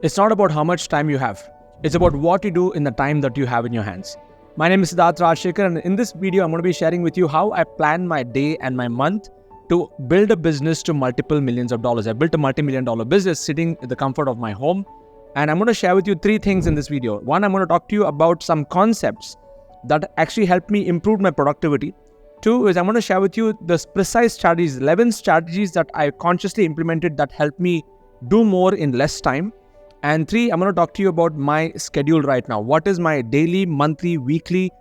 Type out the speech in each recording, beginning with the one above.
It's not about how much time you have. It's about what you do in the time that you have in your hands. My name is Siddharth Rajsekar, and in this video, I'm going to be sharing with you how I plan my day and my month to build a business to multiple millions of dollars. I built a multi-million-dollar business sitting in the comfort of my home. And I'm going to share with you three things in this video. One, I'm going to talk to you about some concepts that actually helped me improve my productivity. Two is I'm going to share with you the precise strategies, 11 strategies that I consciously implemented that helped me do more in less time. And three, I'm going to talk to you about my schedule right now. What is my daily, monthly, weekly,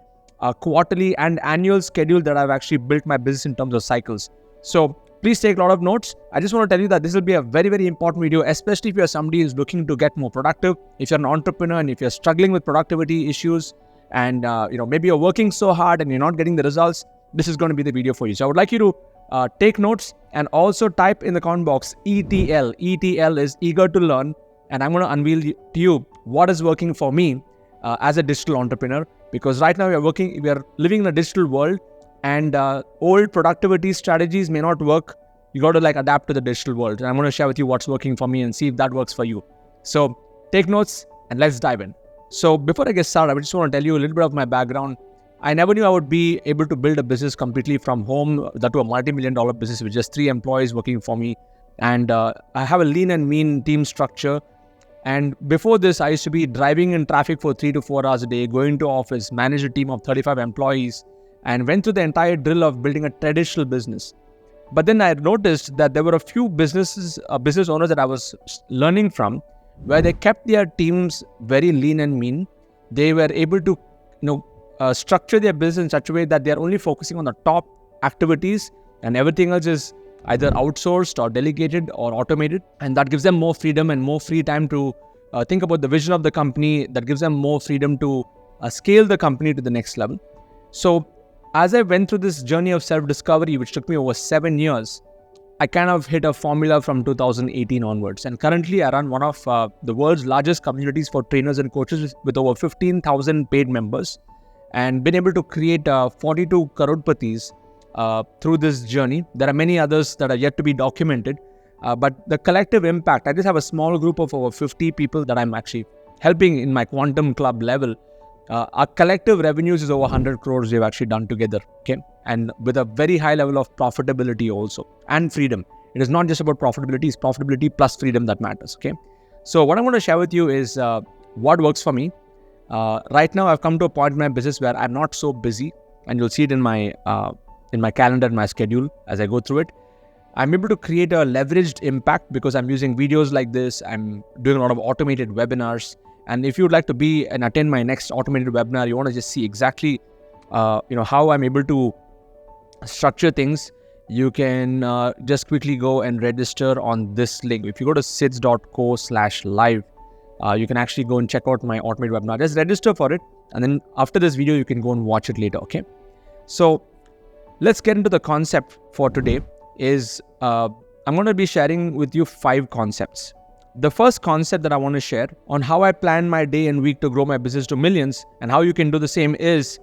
quarterly, and annual schedule that I've actually built my business in terms of cycles. So please take a lot of notes. I just want to tell you that this will be a very, very important video, especially if you're somebody who's looking to get more productive. If you're an entrepreneur and if you're struggling with productivity issues and maybe you're working so hard and you're not getting the results, this is going to be the video for you. So I would like you to take notes and also type in the comment box ETL. ETL is eager to learn. And I'm going to unveil to you what is working for me as a digital entrepreneur. Because right now we are living in a digital world, and old productivity strategies may not work. You got to adapt to the digital world. And I'm going to share with you what's working for me and see if that works for you. So take notes and let's dive in. So before I get started, I just want to tell you a little bit of my background. I never knew I would be able to build a business completely from home, that to a multi-million-dollar business with just 3 employees working for me. And I have a lean and mean team structure. And before this, I used to be driving in traffic for 3 to 4 hours a day, going to office, manage a team of 35 employees, and went through the entire drill of building a traditional business. But then I noticed that there were a few business owners that I was learning from, where they kept their teams very lean and mean. They were able to, structure their business in such a way that they are only focusing on the top activities, and everything else is either outsourced or delegated or automated. And that gives them more freedom and more free time to think about the vision of the company. That gives them more freedom to scale the company to the next level. So as I went through this journey of self-discovery, which took me over 7 years, I kind of hit a formula from 2018 onwards. And currently I run one of the world's largest communities for trainers and coaches with over 15,000 paid members, and been able to create 42 crorepati's through this journey. There are many others that are yet to be documented, but the collective impact, I just have a small group of over 50 people that I'm actually helping in my quantum club level. Our collective revenues is over 100 crores we've actually done together, okay? And with a very high level of profitability also, and freedom. It is not just about profitability, it's profitability plus freedom that matters, okay? So what I'm going to share with you is what works for me. Right now, I've come to a point in my business where I'm not so busy, and you'll see it in my calendar and my schedule as I go through it. I'm able to create a leveraged impact because I'm using videos like this. I'm doing a lot of automated webinars. And if you would like to be and attend my next automated webinar, you want to just see exactly, how I'm able to structure things, you can just quickly go and register on this link. If you go to sidz.co/live, you can actually go and check out my automated webinar. Just register for it. And then after this video, you can go and watch it later, okay? So let's get into the concept for today. I'm going to be sharing with you 5 concepts. The first concept that I want to share on how I plan my day and week to grow my business to millions and how you can do the same is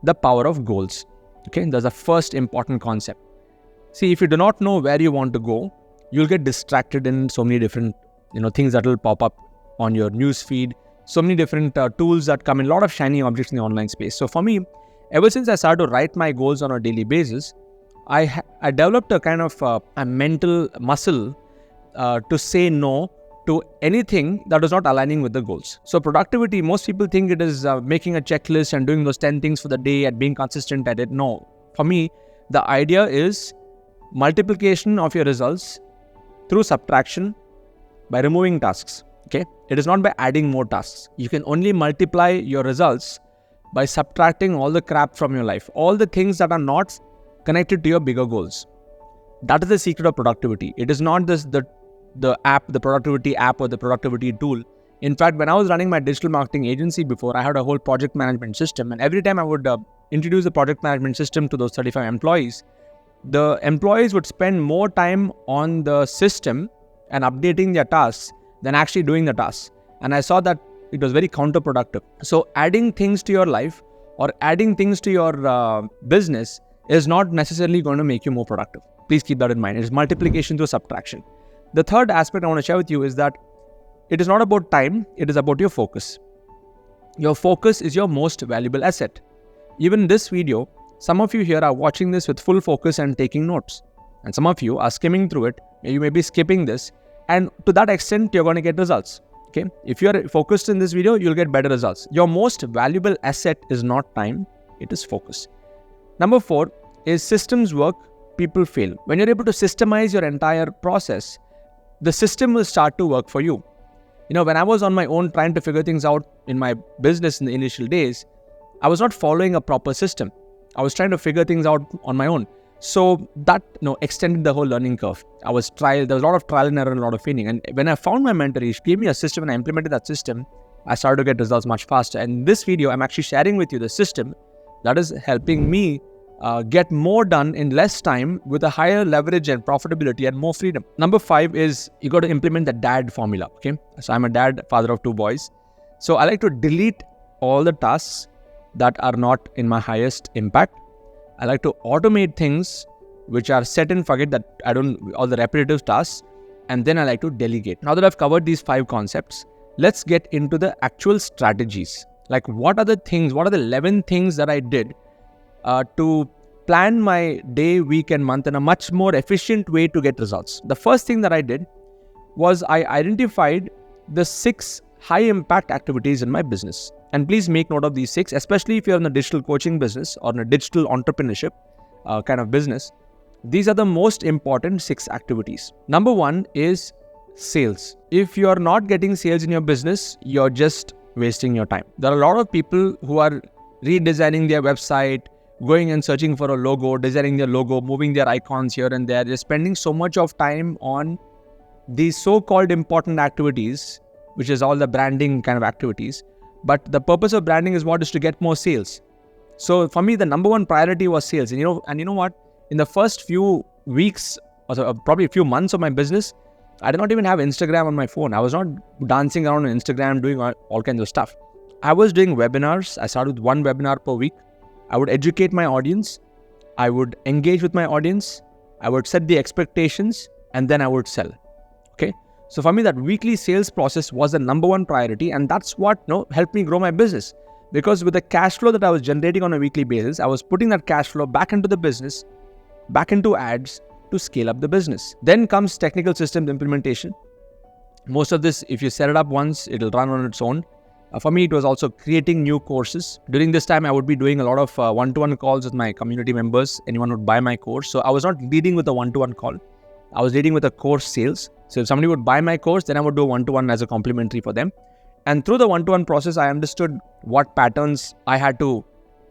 the power of goals. Okay, that's the first important concept. See, if you do not know where you want to go, you'll get distracted in so many different things that will pop up on your news feed, so many different tools that come in, a lot of shiny objects in the online space. So for me, ever since I started to write my goals on a daily basis, I developed a kind of a mental muscle to say no to anything that is not aligning with the goals. So productivity, most people think it is making a checklist and doing those 10 things for the day and being consistent at it. No, for me, the idea is multiplication of your results through subtraction by removing tasks. Okay, it is not by adding more tasks. You can only multiply your results by subtracting all the crap from your life, all the things that are not connected to your bigger goals. That is the secret of productivity. It is not the app, the productivity app or the productivity tool. In fact, when I was running my digital marketing agency before, I had a whole project management system. And every time I would introduce the project management system to those 35 employees, the employees would spend more time on the system and updating their tasks than actually doing the tasks. And I saw that it was very counterproductive. So adding things to your life or adding things to your business is not necessarily going to make you more productive. Please keep that in mind. It is multiplication through subtraction. The third aspect I want to share with you is that it is not about time, it is about your focus. Your focus is your most valuable asset. Even this video, some of you here are watching this with full focus and taking notes. And some of you are skimming through it. You may be skipping this. And to that extent, you're going to get results. Okay? If you're focused in this video, you'll get better results. Your most valuable asset is not time, it is focus. Number 4 is systems work, people fail. When you're able to systemize your entire process, the system will start to work for you. When I was on my own trying to figure things out in my business in the initial days, I was not following a proper system. I was trying to figure things out on my own. So that extended the whole learning curve. There was a lot of trial and error and a lot of failing. And when I found my mentor, he gave me a system and I implemented that system, I started to get results much faster. And in this video, I'm actually sharing with you the system that is helping me get more done in less time with a higher leverage and profitability and more freedom. Number 5 is you got to implement the dad formula. Okay, so I'm a dad, father of 2 boys. So I like to delete all the tasks that are not in my highest impact. I like to automate things which are set and forget, that I don't, all the repetitive tasks. And then I like to delegate. Now that I've covered these 5 concepts, let's get into the actual strategies. Like what are the 11 things that I did to plan my day, week and month in a much more efficient way to get results. The first thing that I did was I identified the 6 high impact activities in my business. And please make note of these 6, especially if you're in a digital coaching business or in a digital entrepreneurship kind of business. These are the most important 6 activities. Number 1 is sales. If you're not getting sales in your business, you're just wasting your time. There are a lot of people who are redesigning their website, going and searching for a logo, designing their logo, moving their icons here and there. They're spending so much of time on these so-called important activities, which is all the branding kind of activities. But the purpose of branding is what? Is to get more sales. So for me, the number 1 priority was sales. And you know what? In the first few weeks, or probably a few months of my business, I did not even have Instagram on my phone. I was not dancing around on Instagram doing all kinds of stuff. I was doing webinars. I started with 1 webinar per week. I would educate my audience. I would engage with my audience. I would set the expectations and then I would sell. Okay. So for me, that weekly sales process was the number 1 priority. And that's what helped me grow my business. Because with the cash flow that I was generating on a weekly basis, I was putting that cash flow back into the business, back into ads to scale up the business. Then comes technical systems implementation. Most of this, if you set it up once, it'll run on its own. For me, it was also creating new courses. During this time, I would be doing a lot of one-to-one calls with my community members. Anyone would buy my course. So I was not leading with a one-to-one call. I was leading with a course sales. So if somebody would buy my course, then I would do one-to-one as a complimentary for them. And through the one-to-one process, I understood what patterns I had to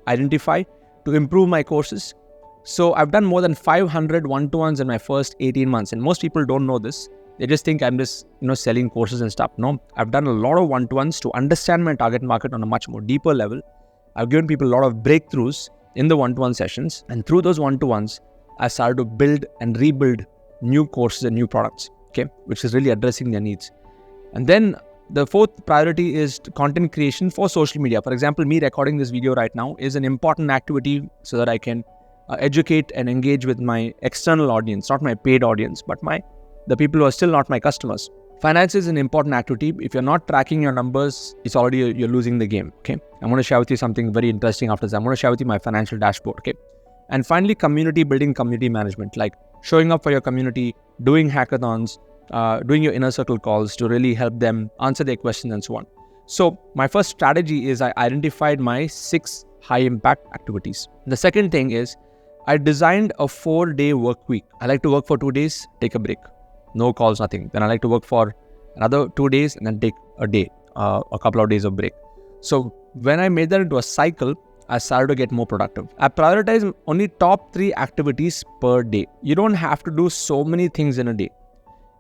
identify to improve my courses. So I've done more than 500 one-to-ones in my first 18 months. And most people don't know this. They just think I'm just, selling courses and stuff. No, I've done a lot of one-to-ones to understand my target market on a much more deeper level. I've given people a lot of breakthroughs in the one-to-one sessions. And through those one-to-ones, I started to build and rebuild new courses and new products, okay, which is really addressing their needs. And then the 4th priority is content creation for social media. For example, me recording this video right now is an important activity so that I can educate and engage with my external audience, not my paid audience, but the people who are still not my customers. Finance is an important activity. If you're not tracking your numbers, it's already you're losing the game. Okay, I'm going to share with you something very interesting after this. I'm going to share with you my financial dashboard. Okay, and finally, community building, community management, like showing up for your community, doing hackathons, doing your inner circle calls to really help them answer their questions and so on. So my first strategy is I identified my 6 high impact activities. The second thing is I designed a 4-day work week. I like to work for 2 days, take a break. No calls, nothing. Then I like to work for another 2 days and then take a day, a couple of days of break. So when I made that into a cycle, I started to get more productive. I prioritize only top 3 activities per day. You don't have to do so many things in a day.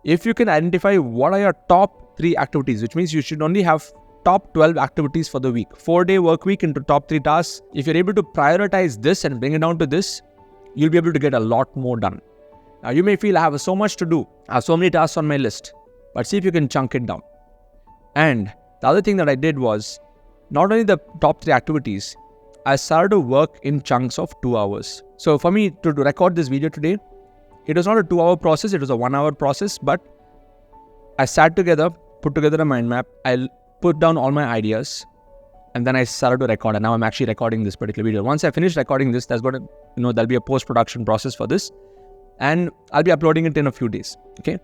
If you can identify what are your top 3 activities, which means you should only have top 12 activities for the week. 4-day work week into top 3 tasks. If you're able to prioritize this and bring it down to this, you'll be able to get a lot more done. Now you may feel I have so much to do. I have so many tasks on my list, but see if you can chunk it down. And the other thing that I did was not only the top 3 activities, I started to work in chunks of 2 hours. So for me to record this video today, it was not a 2-hour process. It was a 1-hour process, but I sat together put together a mind map. I'll put down all my ideas, and then I started to record. And now I'm actually recording this particular video. Once I finish recording this, there'll be a post-production process for this, and I'll be uploading it in a few days. Okay.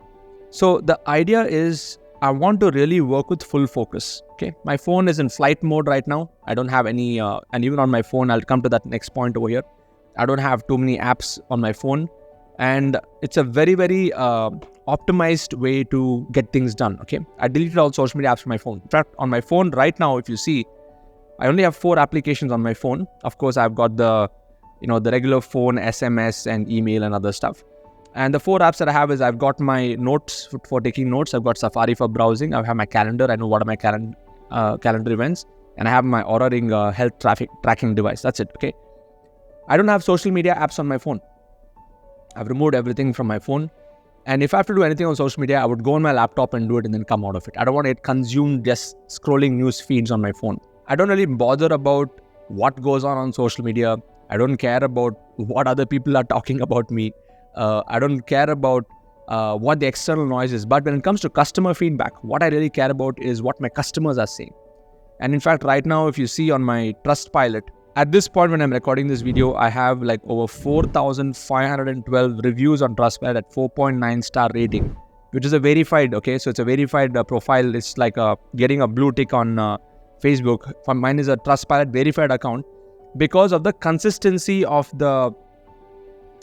So the idea is I want to really work with full focus. Okay. My phone is in flight mode right now. I don't have any, and even on my phone, I'll come to that next point over here. I don't have too many apps on my phone, and it's a very, very optimized way to get things done. Okay. I deleted all social media apps from my phone. In fact, on my phone right now, if you see, I only have 4 applications on my phone. Of course, I've got the regular phone, SMS and email and other stuff. And the 4 apps that I have is I've got my notes for taking notes. I've got Safari for browsing. I have my calendar. I know what are my calendar events. And I have my Oura Ring health tracking device. That's it. Okay. I don't have social media apps on my phone. I've removed everything from my phone. And if I have to do anything on social media, I would go on my laptop and do it and then come out of it. I don't want to get consumed just scrolling news feeds on my phone. I don't really bother about what goes on social media. I don't care about what other people are talking about me. I don't care about what the external noise is. But when it comes to customer feedback, what I really care about is what my customers are saying. And in fact, right now, if you see on my Trustpilot, at this point when I'm recording this video, I have like over 4,512 reviews on Trustpilot at 4.9 star rating, which is a verified, okay? So it's a verified profile. It's like getting a blue tick on Facebook. For mine is a Trustpilot verified account because of the consistency of the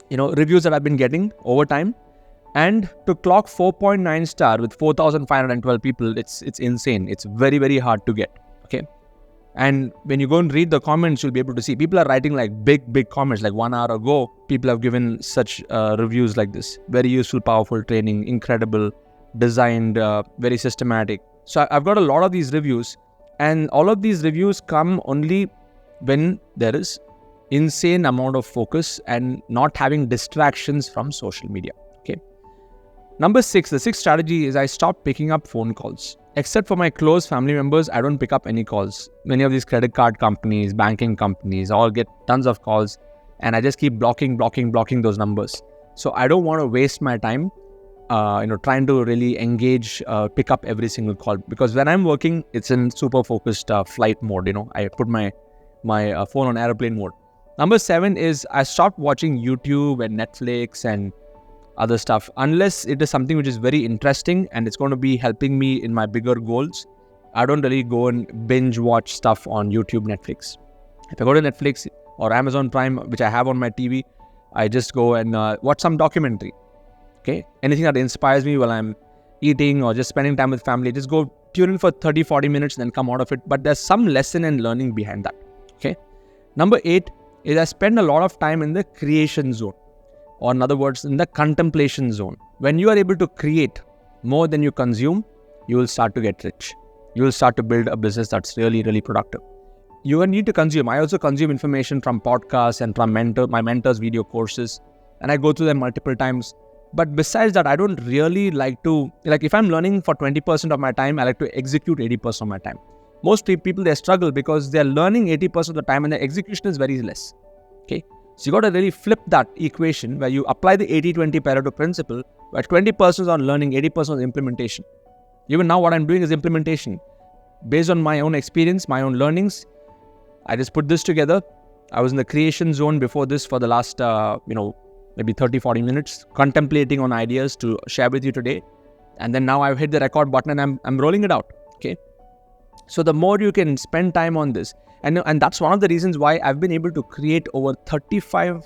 reviews that I've been getting over time. And to clock 4.9 star with 4,512 people, it's insane. It's very, very hard to get. Okay. And when you go and read the comments, you'll be able to see people are writing like big comments. Like 1 hour ago, people have given such reviews like this. Very useful, powerful training, incredible, designed, very systematic. So I've got a lot of these reviews, and all of these reviews come only when there is insane amount of focus and not having distractions from social media. Okay. Number 6, the 6th strategy is I stopped picking up phone calls. Except for my close family members, I don't pick up any calls. Many of these credit card companies, banking companies, all get tons of calls, and I just keep blocking those numbers. So I don't want to waste my time, trying to really engage, pick up every single call, because when I'm working, it's in super focused flight mode. I put my phone on airplane mode. Number 7 is I stopped watching YouTube and Netflix and other stuff unless it is something which is very interesting and it's going to be helping me in my bigger goals. I don't really go and binge watch stuff on YouTube, Netflix. If I go to Netflix or Amazon Prime, which I have on my TV, I just go and watch some documentary. Okay, anything that inspires me while I'm eating or just spending time with family, just go tune in for 30-40 minutes and then come out of it. But there's some lesson and learning behind that. Okay. Number 8 is I spend a lot of time in the creation zone. Or in other words, in the contemplation zone. When you are able to create more than you consume, you will start to get rich. You will start to build a business that's really, really productive. You will need to consume. I also consume information from podcasts and from my mentor's video courses, and I go through them multiple times. But besides that, I don't really like to, if I'm learning for 20% of my time, I like to execute 80% of my time. Most people, they struggle because they're learning 80% of the time and the execution is very less. Okay. So you got to really flip that equation where you apply the 80-20 Pareto principle, where 20% is on learning, 80% is implementation. Even now what I'm doing is implementation. Based on my own experience, my own learnings, I just put this together. I was in the creation zone before this for the last, maybe 30-40 minutes, contemplating on ideas to share with you today. And then now I've hit the record button and I'm rolling it out. Okay. So the more you can spend time on this, and that's one of the reasons why I've been able to create over 35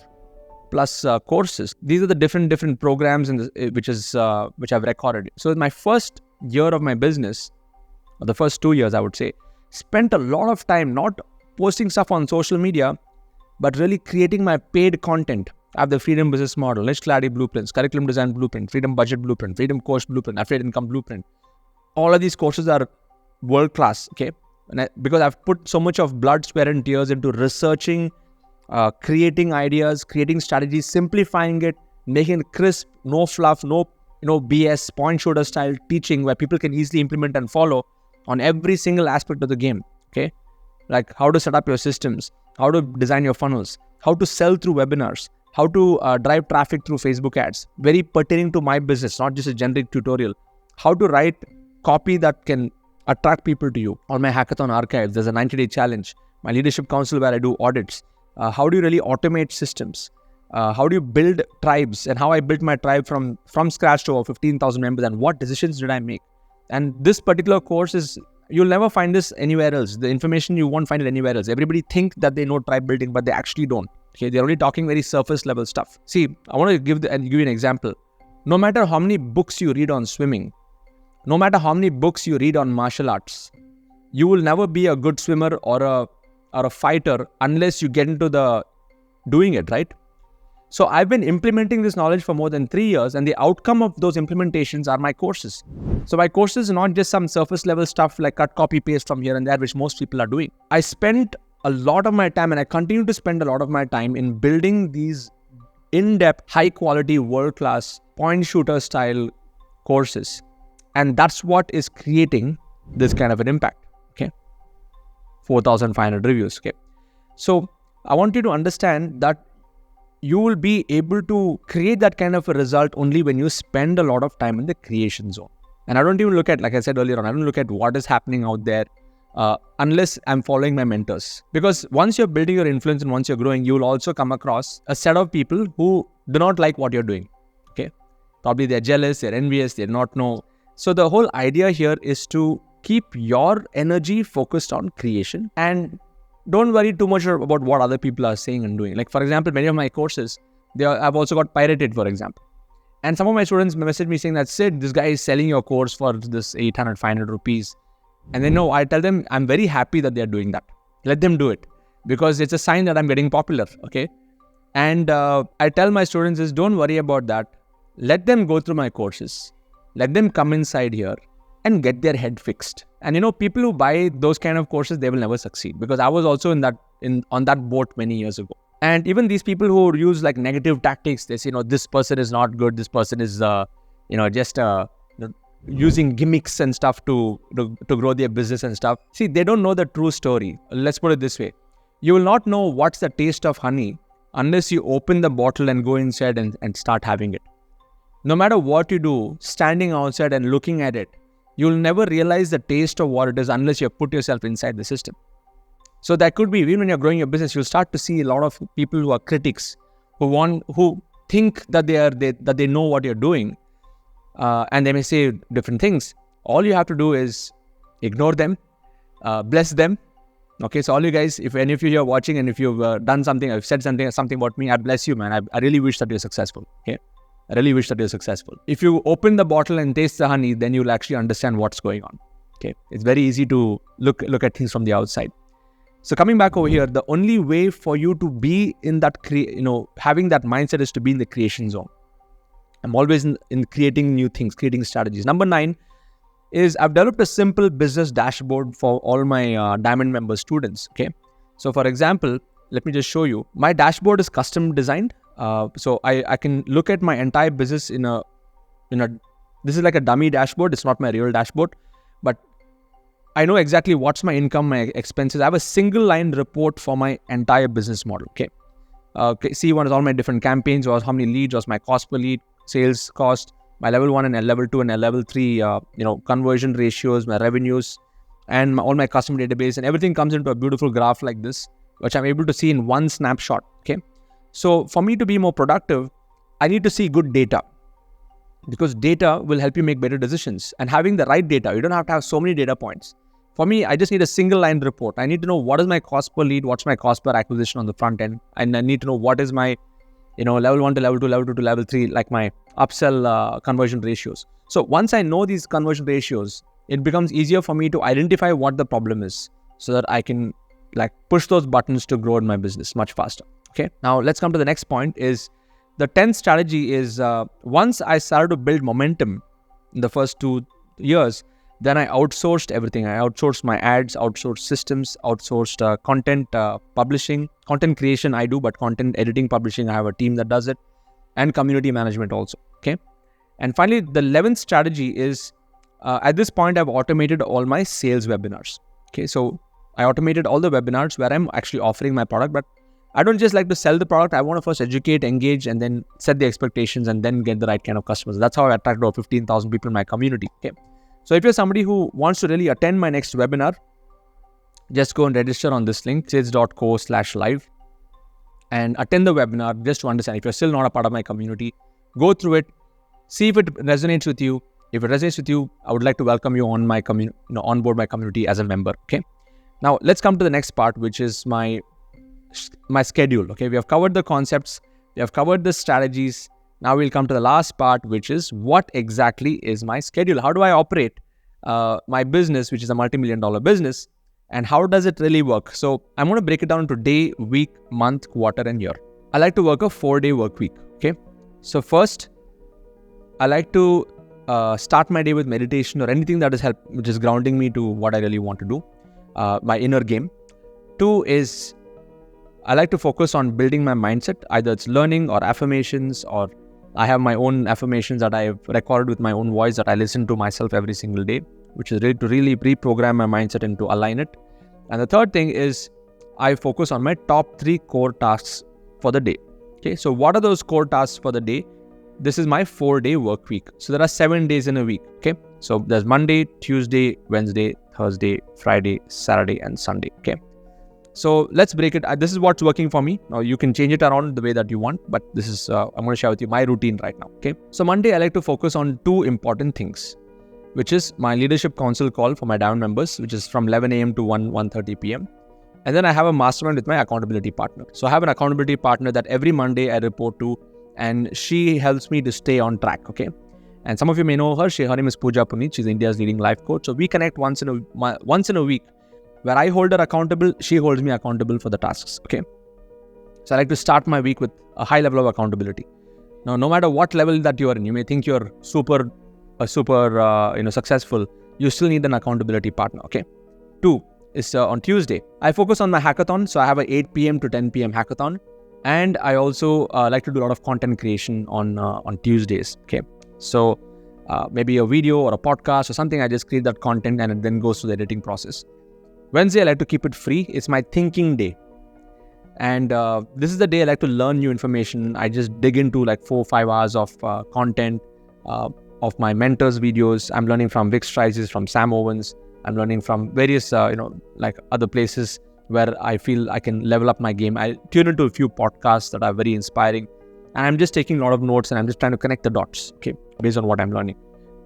plus courses. These are the different programs which I've recorded. So in my first year of my business, or the first 2 years, I would say, spent a lot of time not posting stuff on social media, but really creating my paid content. I have the Freedom Business Model, Niche Clarity Blueprints, Curriculum Design Blueprint, Freedom Budget Blueprint, Freedom Coach Blueprint, Affiliate Income Blueprint. All of these courses are world class, okay? Because I've put so much of blood, sweat and tears into researching, creating ideas, creating strategies, simplifying it, making it crisp, no fluff, no BS, point shooter style teaching where people can easily implement and follow on every single aspect of the game. Okay, like how to set up your systems, how to design your funnels, how to sell through webinars, how to drive traffic through Facebook ads, very pertaining to my business, not just a generic tutorial, how to write copy that can attract people to you. On my hackathon archives, there's a 90-day challenge. My leadership council where I do audits. How do you really automate systems? How do you build tribes, and how I built my tribe from scratch to over 15,000 members, and what decisions did I make? And this particular course is, you'll never find this anywhere else. The information, you won't find it anywhere else. Everybody think that they know tribe building, but they actually don't. Okay, they're only talking very surface level stuff. See, I want to give you an example. No matter how many books you read on swimming, no matter how many books you read on martial arts, you will never be a good swimmer or a fighter unless you get into the doing it, right? So I've been implementing this knowledge for more than 3 years, and the outcome of those implementations are my courses. So my courses are not just some surface level stuff like cut, copy, paste from here and there, which most people are doing. I spent a lot of my time, and I continue to spend a lot of my time in building these in-depth, high-quality, world-class, point shooter style courses. And that's what is creating this kind of an impact. Okay, 4,500 reviews. Okay, so I want you to understand that you will be able to create that kind of a result only when you spend a lot of time in the creation zone. And I don't even look at, like I said earlier on, I don't look at what is happening out there unless I'm following my mentors. Because once you're building your influence and once you're growing, you will also come across a set of people who do not like what you're doing. Okay, probably they're jealous, they're envious, they do not know. So the whole idea here is to keep your energy focused on creation and don't worry too much about what other people are saying and doing. Like, for example, many of my courses, I've also got pirated, for example. And some of my students message me saying that, Sid, this guy is selling your course for this 800, 500 rupees. And they know, I tell them, I'm very happy that they're doing that. Let them do it, because it's a sign that I'm getting popular, okay? And I tell my students is, don't worry about that. Let them go through my courses. Let them come inside here and get their head fixed. And people who buy those kind of courses, they will never succeed, because I was also on that boat many years ago. And even these people who use like negative tactics, they say, this person is not good. This person is, just using gimmicks and stuff to grow their business and stuff. See, they don't know the true story. Let's put it this way. You will not know what's the taste of honey unless you open the bottle and go inside and start having it. No matter what you do, standing outside and looking at it, you'll never realize the taste of what it is unless you put yourself inside the system. So that could be, even when you're growing your business, you'll start to see a lot of people who are critics, who think that they know what you're doing, and they may say different things. All you have to do is ignore them, bless them. Okay, so all you guys, if any of you here watching, and if you've done something, I've said something about me, I bless you, man. I really wish that you're successful. Okay, I really wish that you're successful. If you open the bottle and taste the honey, then you'll actually understand what's going on. Okay, it's very easy to look at things from the outside. So coming back over here, the only way for you to be in that, having that mindset is to be in the creation zone. I'm always in creating new things, creating strategies. Number 9 is I've developed a simple business dashboard for all my Diamond member students. Okay, so for example, let me just show you. My dashboard is custom designed. So I can look at my entire business in a. This is like a dummy dashboard. It's not my real dashboard, but I know exactly what's my income, my expenses. I have a single line report for my entire business model. Okay. C1 is all my different campaigns, was how many leads, was my cost per lead, sales cost, my level 1 and level 2 and level 3, conversion ratios, my revenues, and all my customer database, and everything comes into a beautiful graph like this, which I'm able to see in one snapshot. Okay. So for me to be more productive, I need to see good data, because data will help you make better decisions. And having the right data, you don't have to have so many data points. For me, I just need a single line report. I need to know what is my cost per lead, what's my cost per acquisition on the front end. And I need to know what is my, level 1 to level 2, level 2 to level 3, like my upsell conversion ratios. So once I know these conversion ratios, it becomes easier for me to identify what the problem is, so that I can push those buttons to grow in my business much faster. Okay. Now let's come to the next point. Is the 10th strategy is once I started to build momentum in the first 2 years, then I outsourced everything. I outsourced my ads, outsourced systems, outsourced content publishing, content creation I do, but content editing, publishing, I have a team that does it, and community management also. Okay. And finally, the 11th strategy is at this point, I've automated all my sales webinars. Okay. So I automated all the webinars where I'm actually offering my product, but I don't just like to sell the product. I want to first educate, engage, and then set the expectations and then get the right kind of customers. That's how I attract over 15,000 people in my community. Okay. So if you're somebody who wants to really attend my next webinar, just go and register on this link, sidz.co/live, and attend the webinar just to understand. If you're still not a part of my community, go through it, see if it resonates with you. If it resonates with you, I would like to welcome you on my onboard my community as a member. Okay. Now let's come to the next part, which is my schedule. Okay. We have covered the concepts. We have covered the strategies. Now we'll come to the last part, which is what exactly is my schedule? How do I operate my business, which is a multi-million-dollar business, and how does it really work? So I'm going to break it down into day, week, month, quarter, and year. I like to work a 4-day work week. Okay. So first, I like to start my day with meditation or anything that is which is grounding me to what I really want to do, my inner game. 2 is I like to focus on building my mindset. Either it's learning or affirmations, or I have my own affirmations that I have recorded with my own voice that I listen to myself every single day, which is to really reprogram my mindset and to align it. And the third thing is I focus on my top 3 core tasks for the day. Okay, so what are those core tasks for the day? This is my 4-day work week. So there are 7 days in a week. Okay, so there's Monday, Tuesday, Wednesday, Thursday, Friday, Saturday, and Sunday. Okay, so let's break it. This is what's working for me. Now you can change it around the way that you want, but this is I'm going to share with you my routine right now. Okay, so Monday I like to focus on 2 important things, which is my leadership council call for my diamond members, which is from 11 a.m. to 1:30 p.m. And then I have a mastermind with my accountability partner. So I have an accountability partner that every Monday I report to, and she helps me to stay on track. Okay, and some of you may know her. Her name is Pooja Puneet. She's India's leading life coach. So we connect once in a week, where I hold her accountable. She holds me accountable for the tasks. Okay, so I like to start my week with a high level of accountability. Now, no matter what level that you are in, you may think you're super successful. You still need an accountability partner. Okay. 2 is on Tuesday, I focus on my hackathon. So I have a 8 p.m. to 10 p.m. hackathon. And I also like to do a lot of content creation on Tuesdays. Okay, so maybe a video or a podcast or something. I just create that content and it then goes through the editing process. Wednesday, I like to keep it free. It's my thinking day. And this is the day I like to learn new information. I just dig into like 4 or 5 hours of content of my mentors' videos. I'm learning from Vic Strices, from Sam Owens. I'm learning from various, like other places where I feel I can level up my game. I tune into a few podcasts that are very inspiring, and I'm just taking a lot of notes and I'm just trying to connect the dots, okay, based on what I'm learning.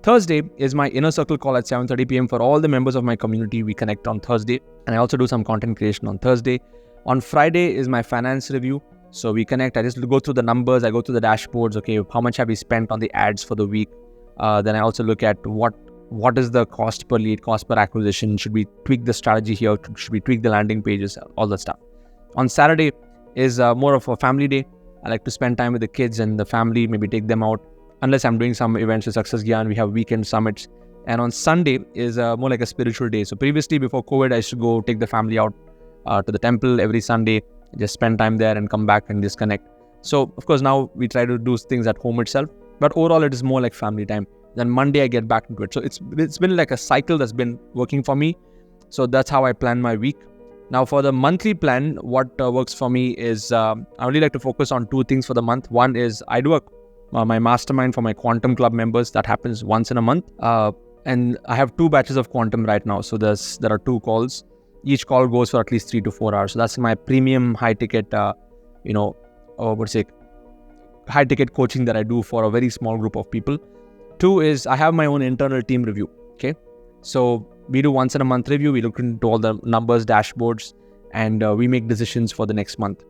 Thursday is my inner circle call at 7:30 p.m. for all the members of my community. We connect on Thursday, and I also do some content creation on Thursday. On Friday is my finance review. So we connect. I just go through the numbers. I go through the dashboards. Okay, how much have we spent on the ads for the week? Then I also look at what is the cost per lead, cost per acquisition. Should we tweak the strategy here? Should we tweak the landing pages? All that stuff. On Saturday is more of a family day. I like to spend time with the kids and the family, maybe take them out. Unless I'm doing some events with Success Gyan, we have weekend summits. And on Sunday is more like a spiritual day. So previously, before COVID, I used to go take the family out to the temple every Sunday, just spend time there and come back and disconnect. So of course, now we try to do things at home itself, but overall it is more like family time. Then Monday I get back into it. So it's been like a cycle that's been working for me. So that's how I plan my week. Now for the monthly plan, what works for me is I only like to focus on 2 things for the month. One is I do my mastermind for my Quantum Club members. That happens once in a month. And I have 2 batches of Quantum right now. So there are 2 calls. Each call goes for at least 3 to 4 hours. So that's my premium high ticket, high ticket coaching that I do for a very small group of people. 2 is I have my own internal team review. Okay. So we do once in a month review. We look into all the numbers, dashboards, and we make decisions for the next month.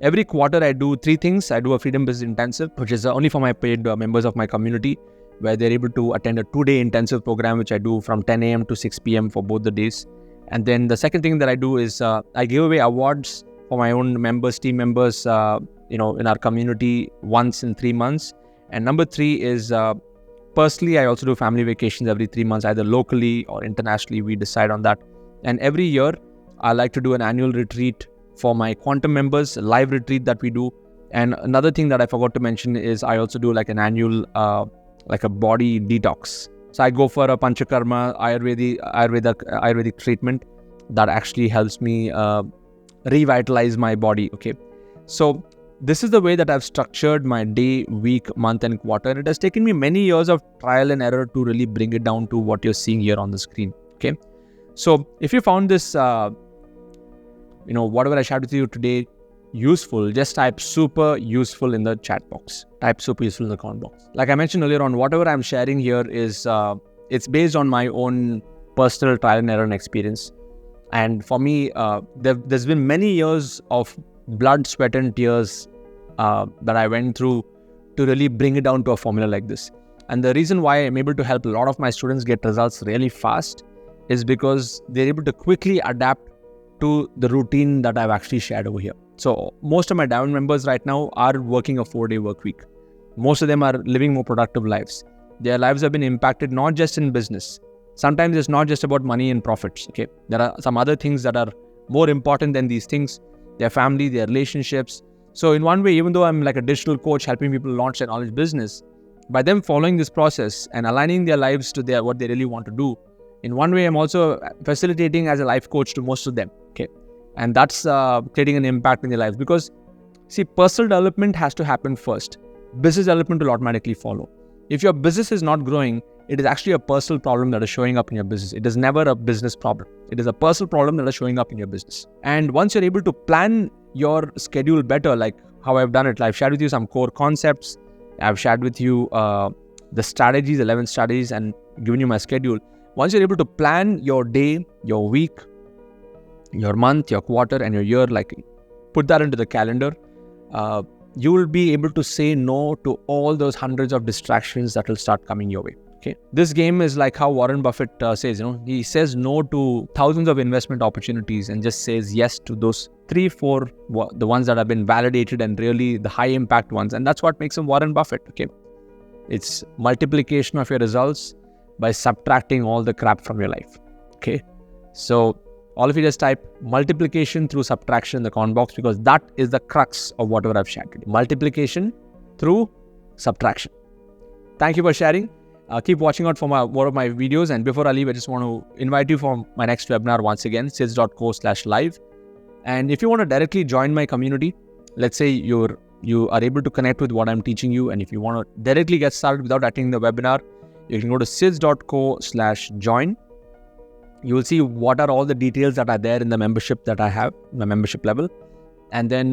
Every quarter I do 3 things. I do a Freedom Business Intensive, which is only for my paid members of my community, where they're able to attend a 2-day intensive program, which I do from 10 a.m. to 6 p.m. for both the days. And then the second thing that I do is I give away awards for my own members, team members, in our community once in 3 months. And number 3 is personally, I also do family vacations every 3 months, either locally or internationally. We decide on that. And every year, I like to do an annual retreat for my Quantum members, a live retreat that we do. And another thing that I forgot to mention is I also do like an annual, like a body detox. So I go for a Panchakarma Ayurvedic treatment that actually helps me revitalize my body. Okay. So this is the way that I've structured my day, week, month, and quarter. It has taken me many years of trial and error to really bring it down to what you're seeing here on the screen. Okay. So if you found this, whatever I shared with you today useful, just type super useful in the chat box. Type super useful in the comment box. Like I mentioned earlier on, whatever I'm sharing here is, it's based on my own personal trial and error and experience. And for me, there's been many years of blood, sweat, and tears that I went through to really bring it down to a formula like this. And the reason why I'm able to help a lot of my students get results really fast is because they're able to quickly adapt to the routine that I've actually shared over here. So most of my diamond members right now are working a 4-day work week. Most of them are living more productive lives. Their lives have been impacted not just in business. Sometimes it's not just about money and profits. Okay, there are some other things that are more important than these things. Their family, their relationships. So in one way, even though I'm like a digital coach helping people launch their knowledge business, by them following this process and aligning their lives to what they really want to do, in one way, I'm also facilitating as a life coach to most of them. Okay, and that's creating an impact in their lives, because see, personal development has to happen first. Business development will automatically follow. If your business is not growing, it is actually a personal problem that is showing up in your business. It is never a business problem. It is a personal problem that is showing up in your business. And once you're able to plan your schedule better, like how I've done it, I've shared with you some core concepts. I've shared with you the strategies, 11 strategies, and given you my schedule. Once you're able to plan your day, your week, your month, your quarter, and your year, like put that into the calendar, you will be able to say no to all those hundreds of distractions that will start coming your way. Okay, this game is like how Warren Buffett says, he says no to thousands of investment opportunities and just says yes to those 3-4, the ones that have been validated and really the high impact ones. And that's what makes him Warren Buffett. Okay, it's multiplication of your results by subtracting all the crap from your life. Okay, so all of you just type multiplication through subtraction in the comment box, because that is the crux of whatever I've shared today. Multiplication through subtraction. Thank you for sharing. Keep watching out for more of my videos. And before I leave, I just want to invite you for my next webinar once again, sidz.co/live. And if you want to directly join my community, let's say you are able to connect with what I'm teaching you, and if you want to directly get started without attending the webinar, you can go to sidz.co/join. You will see what are all the details that are there in the membership that I have, my membership level. And then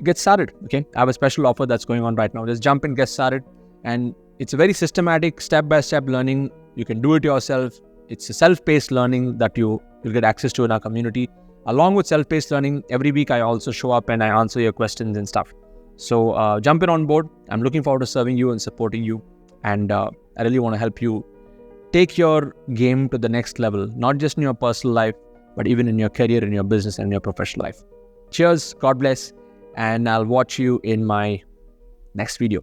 get started. Okay, I have a special offer that's going on right now. Just jump in, get started. And it's a very systematic, step-by-step learning. You can do it yourself. It's a self-paced learning that you'll get access to in our community. Along with self-paced learning, every week I also show up and I answer your questions and stuff. So jump in on board. I'm looking forward to serving you and supporting you. And I really want to help you take your game to the next level, not just in your personal life, but even in your career, in your business, and in your professional life. Cheers, God bless, and I'll watch you in my next video.